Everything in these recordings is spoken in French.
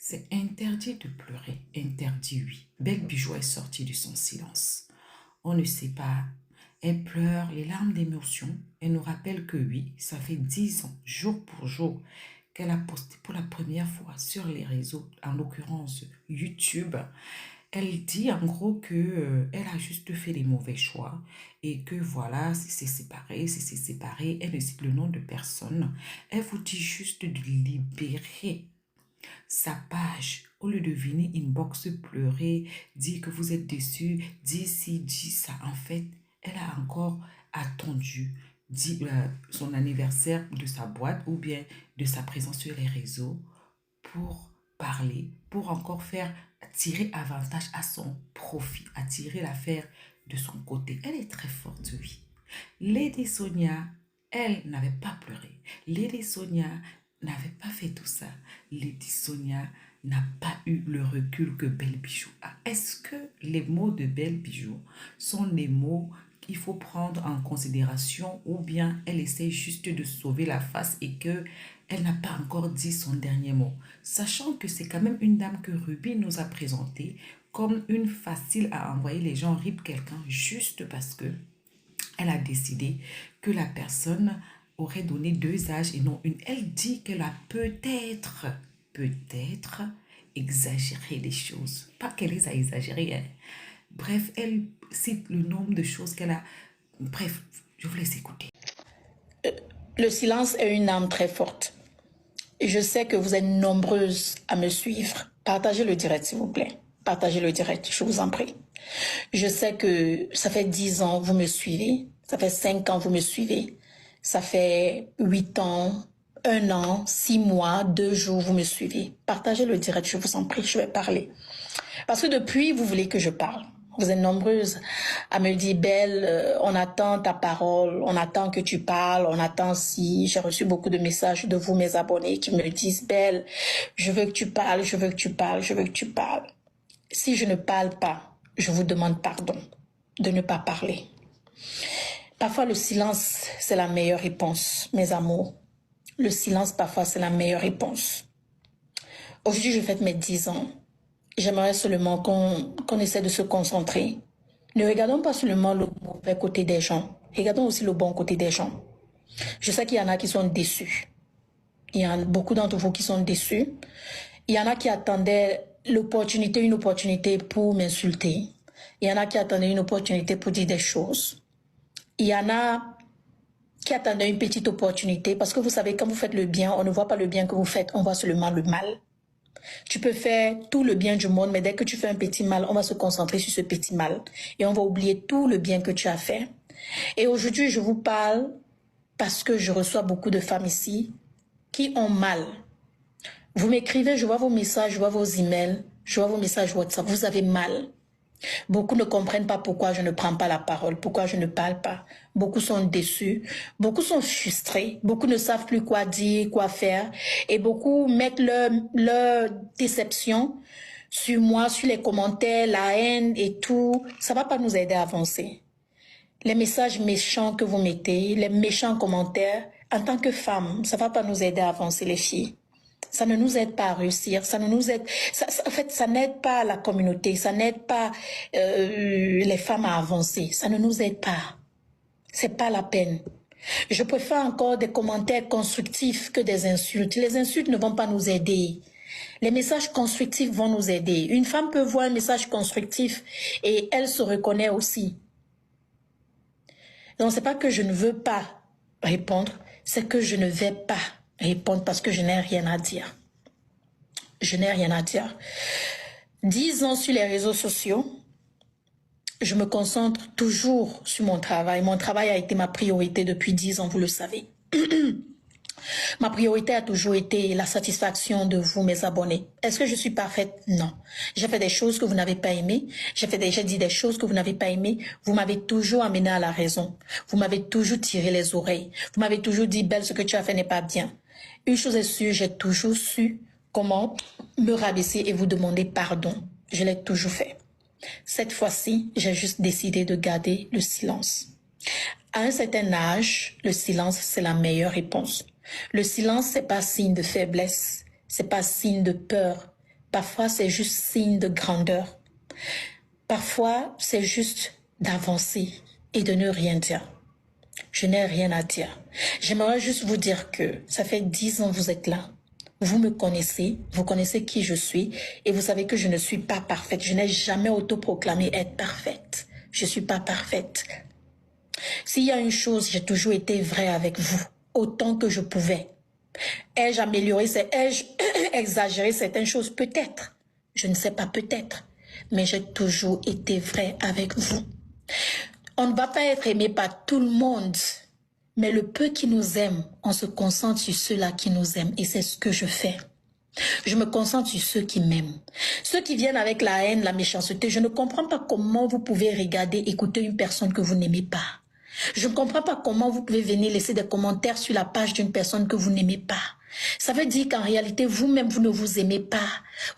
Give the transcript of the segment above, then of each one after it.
C'est interdit de pleurer, interdit, oui. Belle Bijou est sortie de son silence. On ne sait pas. Elle pleure les larmes d'émotion. Elle nous rappelle que oui, ça fait 10 ans, jour pour jour, qu'elle a posté pour la première fois sur les réseaux, en l'occurrence YouTube. Elle dit en gros que elle a juste fait des mauvais choix et que voilà, c'est séparé. Elle ne cite le nom de personne. Elle vous dit juste de libérer sa page. Au lieu de venir inbox pleurer, dire que vous êtes déçu, dire ci, dire ça. En fait, elle a encore attendu son anniversaire de sa boîte ou bien de sa présence sur les réseaux pour parler, pour encore faire tirer avantage à son profit, attirer l'affaire de son côté. Elle est très forte, oui. Lady Sonia, elle n'avait pas pleuré. Lady Sonia n'avait pas fait tout ça. Lady Sonia n'a pas eu le recul que Belle Bijou a. Est-ce que les mots de Belle Bijou sont les mots qu'il faut prendre en considération ou bien elle essaie juste de sauver la face et que elle n'a pas encore dit son dernier mot, sachant que c'est quand même une dame que Ruby nous a présentée comme une facile à envoyer les gens rip quelqu'un juste parce que elle a décidé que la personne aurait donné 2 âges et non une. Elle dit qu'elle a peut-être exagéré les choses. Pas qu'elle les a exagérées, hein. Bref, elle cite le nombre de choses qu'elle a. Bref, je vous laisse écouter. Le silence est une âme très forte. Et je sais que vous êtes nombreuses à me suivre. Partagez le direct, s'il vous plaît. Partagez le direct, je vous en prie. Je sais que ça fait 10 ans, vous me suivez. Ça fait 5 ans, vous me suivez. Ça fait 8 ans, 1 an, 6 mois, 2 jours, vous me suivez. Partagez le direct, je vous en prie, je vais parler. Parce que depuis, vous voulez que je parle. Vous êtes nombreuses à me dire, Belle, on attend ta parole, on attend que tu parles, on attend si... J'ai reçu beaucoup de messages de vous, mes abonnés, qui me disent, Belle, je veux que tu parles, je veux que tu parles, je veux que tu parles. Si je ne parle pas, je vous demande pardon de ne pas parler. Parfois, le silence, c'est la meilleure réponse, mes amours. Le silence, parfois, c'est la meilleure réponse. Aujourd'hui, je fête mes 10 ans. J'aimerais seulement qu'on essaie de se concentrer. Ne regardons pas seulement le mauvais côté des gens. Regardons aussi le bon côté des gens. Je sais qu'il y en a qui sont déçus. Il y en a beaucoup d'entre vous qui sont déçus. Il y en a qui attendaient une opportunité pour m'insulter. Il y en a qui attendaient une opportunité pour dire des choses. Il y en a qui attendaient une petite opportunité parce que vous savez, quand vous faites le bien, on ne voit pas le bien que vous faites, on voit seulement le mal. Tu peux faire tout le bien du monde, mais dès que tu fais un petit mal, on va se concentrer sur ce petit mal et on va oublier tout le bien que tu as fait. Et aujourd'hui, je vous parle parce que je reçois beaucoup de femmes ici qui ont mal. Vous m'écrivez, je vois vos messages, je vois vos emails, je vois vos messages WhatsApp, vous avez mal. Beaucoup ne comprennent pas pourquoi je ne prends pas la parole, pourquoi je ne parle pas. Beaucoup sont déçus, beaucoup sont frustrés, beaucoup ne savent plus quoi dire, quoi faire. Et beaucoup mettent leur déception sur moi, sur les commentaires, la haine et tout. Ça ne va pas nous aider à avancer. Les messages méchants que vous mettez, les méchants commentaires, en tant que femme, ça ne va pas nous aider à avancer, les filles. Ça ne nous aide pas à réussir, ça ne nous aide, en fait, ça n'aide pas la communauté, ça n'aide pas les femmes à avancer, ça ne nous aide pas. C'est pas la peine. Je préfère encore des commentaires constructifs que des insultes. Les insultes ne vont pas nous aider. Les messages constructifs vont nous aider. Une femme peut voir un message constructif et elle se reconnaît aussi. Donc, c'est pas que je ne veux pas répondre, c'est que je ne vais pas répondre parce que je n'ai rien à dire. Je n'ai rien à dire. 10 ans sur les réseaux sociaux, je me concentre toujours sur mon travail. Mon travail a été ma priorité depuis 10 ans, vous le savez. Ma priorité a toujours été la satisfaction de vous, mes abonnés. Est-ce que je suis parfaite? Non. J'ai fait des choses que vous n'avez pas aimées. J'ai dit des choses que vous n'avez pas aimées. Vous m'avez toujours amené à la raison. Vous m'avez toujours tiré les oreilles. Vous m'avez toujours dit, Belle, ce que tu as fait n'est pas bien. Une chose est sûre, j'ai toujours su comment me rabaisser et vous demander pardon. Je l'ai toujours fait. Cette fois-ci, j'ai juste décidé de garder le silence. À un certain âge, le silence, c'est la meilleure réponse. Le silence, c'est pas signe de faiblesse, c'est pas signe de peur, Parfois, c'est juste signe de grandeur. Parfois, c'est juste d'avancer et de ne rien dire. Je n'ai rien à dire. J'aimerais juste vous dire que ça fait 10 ans que vous êtes là. Vous me connaissez, vous connaissez qui je suis et vous savez que je ne suis pas parfaite. Je n'ai jamais autoproclamé être parfaite. Je ne suis pas parfaite. S'il y a une chose, j'ai toujours été vraie avec vous, autant que je pouvais. Ai-je amélioré, ai-je exagéré certaines choses? Peut-être. Je ne sais pas, peut-être. Mais j'ai toujours été vraie avec vous. On ne va pas être aimé par tout le monde. Mais le peu qui nous aime, on se concentre sur ceux-là qui nous aiment. Et c'est ce que je fais. Je me concentre sur ceux qui m'aiment. Ceux qui viennent avec la haine, la méchanceté, je ne comprends pas comment vous pouvez regarder, écouter une personne que vous n'aimez pas. Je ne comprends pas comment vous pouvez venir laisser des commentaires sur la page d'une personne que vous n'aimez pas. Ça veut dire qu'en réalité, vous-même, vous ne vous aimez pas.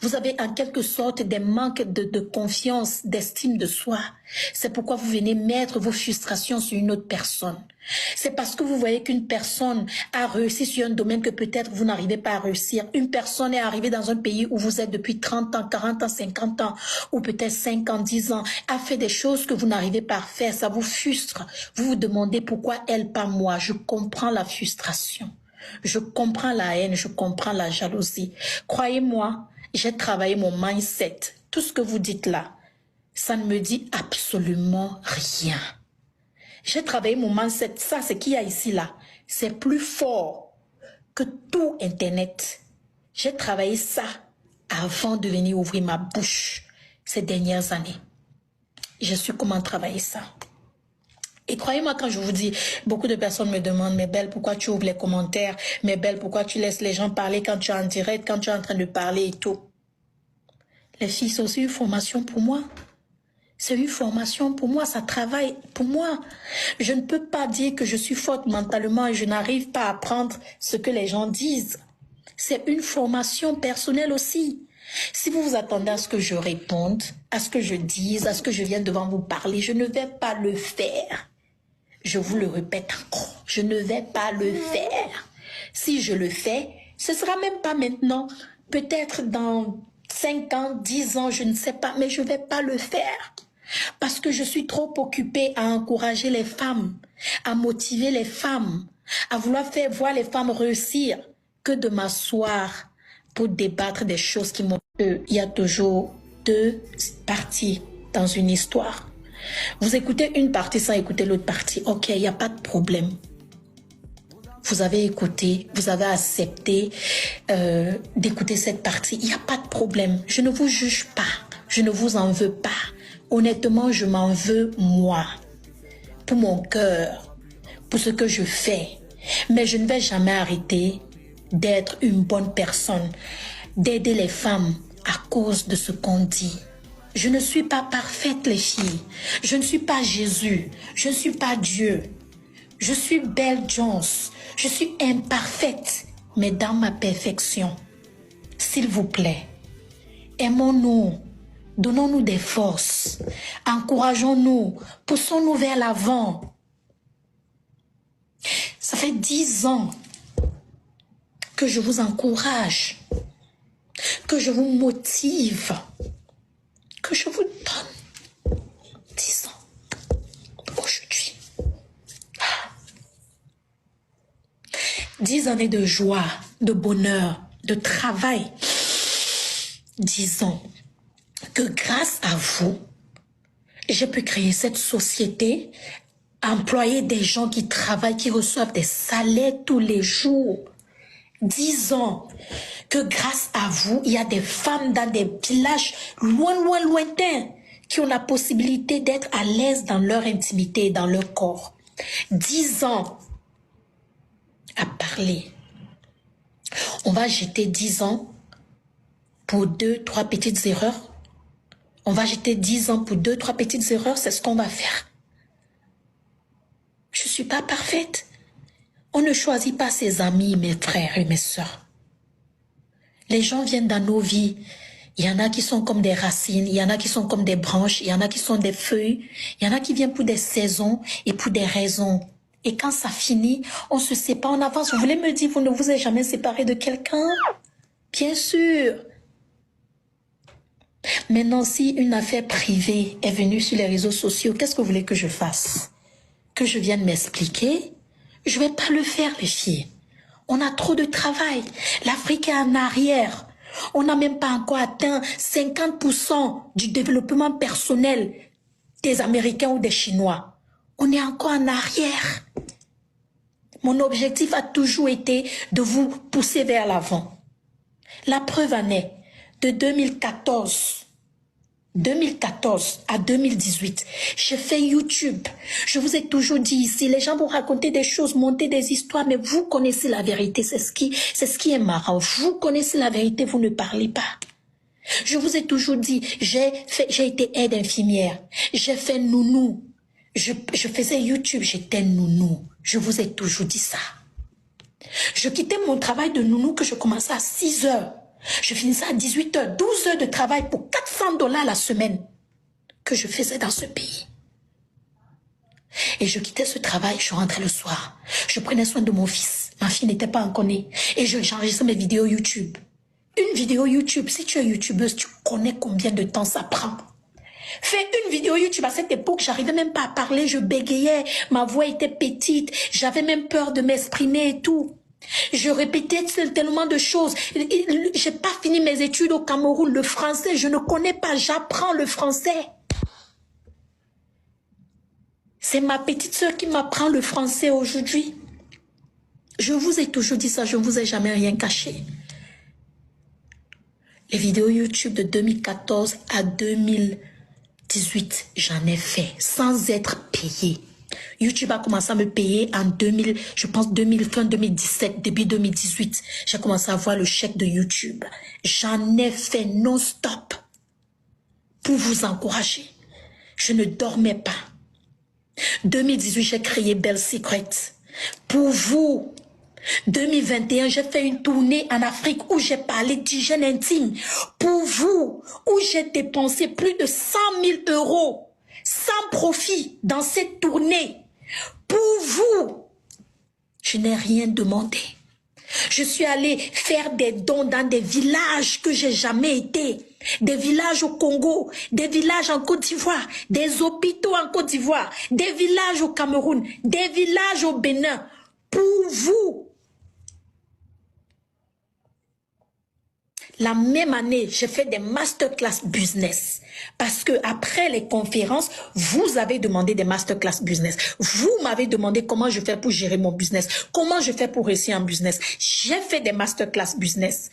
Vous avez en quelque sorte des manques de confiance, d'estime de soi. C'est pourquoi vous venez mettre vos frustrations sur une autre personne. C'est parce que vous voyez qu'une personne a réussi sur un domaine que peut-être vous n'arrivez pas à réussir. Une personne est arrivée dans un pays où vous êtes depuis 30 ans, 40 ans, 50 ans, ou peut-être 5 ans, 10 ans, a fait des choses que vous n'arrivez pas à faire. Ça vous frustre. Vous vous demandez pourquoi elle, pas moi. Je comprends la frustration. Je comprends la haine, je comprends la jalousie. Croyez-moi, j'ai travaillé mon mindset. Tout ce que vous dites là, ça ne me dit absolument rien. J'ai travaillé mon mindset. Ça, ce qu'il y a ici là, c'est plus fort que tout Internet. J'ai travaillé ça avant de venir ouvrir ma bouche ces dernières années. Je suis comment travailler ça. Et croyez-moi quand je vous dis, beaucoup de personnes me demandent, mais Belle, pourquoi tu ouvres les commentaires? Mais Belle, pourquoi tu laisses les gens parler quand tu es en direct, quand tu es en train de parler et tout? Les filles, c'est aussi une formation pour moi. C'est une formation pour moi, ça travaille pour moi. Je ne peux pas dire que je suis forte mentalement et je n'arrive pas à apprendre ce que les gens disent. C'est une formation personnelle aussi. Si vous vous attendez à ce que je réponde, à ce que je dise, à ce que je vienne devant vous parler, je ne vais pas le faire. Je vous le répète encore, je ne vais pas le faire. Si je le fais, ce sera même pas maintenant. Peut-être dans 5 ans, 10 ans, je ne sais pas, mais je ne vais pas le faire. Parce que je suis trop occupée à encourager les femmes, à motiver les femmes, à vouloir faire voir les femmes réussir, que de m'asseoir pour débattre des choses qui m'ont... Il y a toujours 2 parties dans une histoire. Vous écoutez une partie sans écouter l'autre partie. Ok, il n'y a pas de problème. Vous avez écouté, vous avez accepté d'écouter cette partie. Il n'y a pas de problème. Je ne vous juge pas. Je ne vous en veux pas. Honnêtement, je m'en veux moi. Pour mon cœur. Pour ce que je fais. Mais je ne vais jamais arrêter d'être une bonne personne. D'aider les femmes à cause de ce qu'on dit. Je ne suis pas parfaite, les filles. Je ne suis pas Jésus. Je ne suis pas Dieu. Je suis Belle Jones. Je suis imparfaite, mais dans ma perfection. S'il vous plaît, aimons-nous. Donnons-nous des forces. Encourageons-nous. Poussons-nous vers l'avant. Ça fait 10 ans que je vous encourage, que je vous motive, que je vous donne 10 ans aujourd'hui. 10 années de joie, de bonheur, de travail. 10 ans que grâce à vous, j'ai pu créer cette société, employer des gens qui travaillent, qui reçoivent des salaires tous les jours. 10 ans que grâce à vous, il y a des femmes dans des villages lointains qui ont la possibilité d'être à l'aise dans leur intimité et dans leur corps. 10 ans à parler. On va jeter 10 ans pour 2, 3 petites erreurs. On va jeter 10 ans pour 2, 3 petites erreurs. C'est ce qu'on va faire. Je ne suis pas parfaite. On ne choisit pas ses amis, mes frères et mes sœurs. Les gens viennent dans nos vies. Il y en a qui sont comme des racines, il y en a qui sont comme des branches, il y en a qui sont des feuilles, il y en a qui viennent pour des saisons et pour des raisons. Et quand ça finit, on se sépare, on avance. Vous voulez me dire, vous ne vous êtes jamais séparé de quelqu'un? Bien sûr. Maintenant, si une affaire privée est venue sur les réseaux sociaux, qu'est-ce que vous voulez que je fasse? Que je vienne m'expliquer? Je ne vais pas le faire, les filles. On a trop de travail. L'Afrique est en arrière. On n'a même pas encore atteint 50% du développement personnel des Américains ou des Chinois. On est encore en arrière. Mon objectif a toujours été de vous pousser vers l'avant. La preuve en est, de 2014 à 2018, j'ai fait YouTube. Je vous ai toujours dit ici, les gens vont raconter des choses, monter des histoires, mais vous connaissez la vérité, c'est ce qui est marrant. Vous connaissez la vérité, vous ne parlez pas. Je vous ai toujours dit, j'ai été aide infirmière, j'ai fait nounou. Je faisais YouTube, j'étais nounou. Je vous ai toujours dit ça. Je quittais mon travail de nounou que je commençais à 6 heures. Je finissais à 18 heures, 12 heures de travail pour $400 la semaine que je faisais dans ce pays. Et je quittais ce travail, je rentrais le soir. Je prenais soin de mon fils. Ma fille n'était pas encore née. Et j'enregistrais mes vidéos YouTube. Une vidéo YouTube, si tu es youtubeuse, tu connais combien de temps ça prend. Fais une vidéo YouTube à cette époque, j'arrivais même pas à parler, je bégayais, ma voix était petite, j'avais même peur de m'exprimer et tout. Je répétais tellement de choses. J'ai pas fini mes études au Cameroun, le français, je ne connais pas, j'apprends le français. C'est ma petite sœur qui m'apprend le français aujourd'hui. Je vous ai toujours dit ça, je ne vous ai jamais rien caché. Les vidéos YouTube de 2014 à 2018, j'en ai fait sans être payé. YouTube a commencé à me payer en 2000, je pense 2015, 2017, début 2018. J'ai commencé à voir le chèque de YouTube. J'en ai fait non-stop pour vous encourager. Je ne dormais pas. 2018, j'ai créé Belle Secret pour vous. 2021, j'ai fait une tournée en Afrique où j'ai parlé d'hygiène intime pour vous, où j'ai dépensé plus de 100 000 € sans profit dans cette tournée pour vous. Je n'ai rien demandé. Je suis allée faire des dons dans des villages que j'ai jamais été. Des villages au Congo, des villages en Côte d'Ivoire, des hôpitaux en Côte d'Ivoire, des villages au Cameroun, des villages au Bénin. Pour vous. La même année, j'ai fait des masterclass business. Parce que après les conférences, vous avez demandé des masterclass business. Vous m'avez demandé comment je fais pour gérer mon business. Comment je fais pour réussir en business. J'ai fait des masterclass business.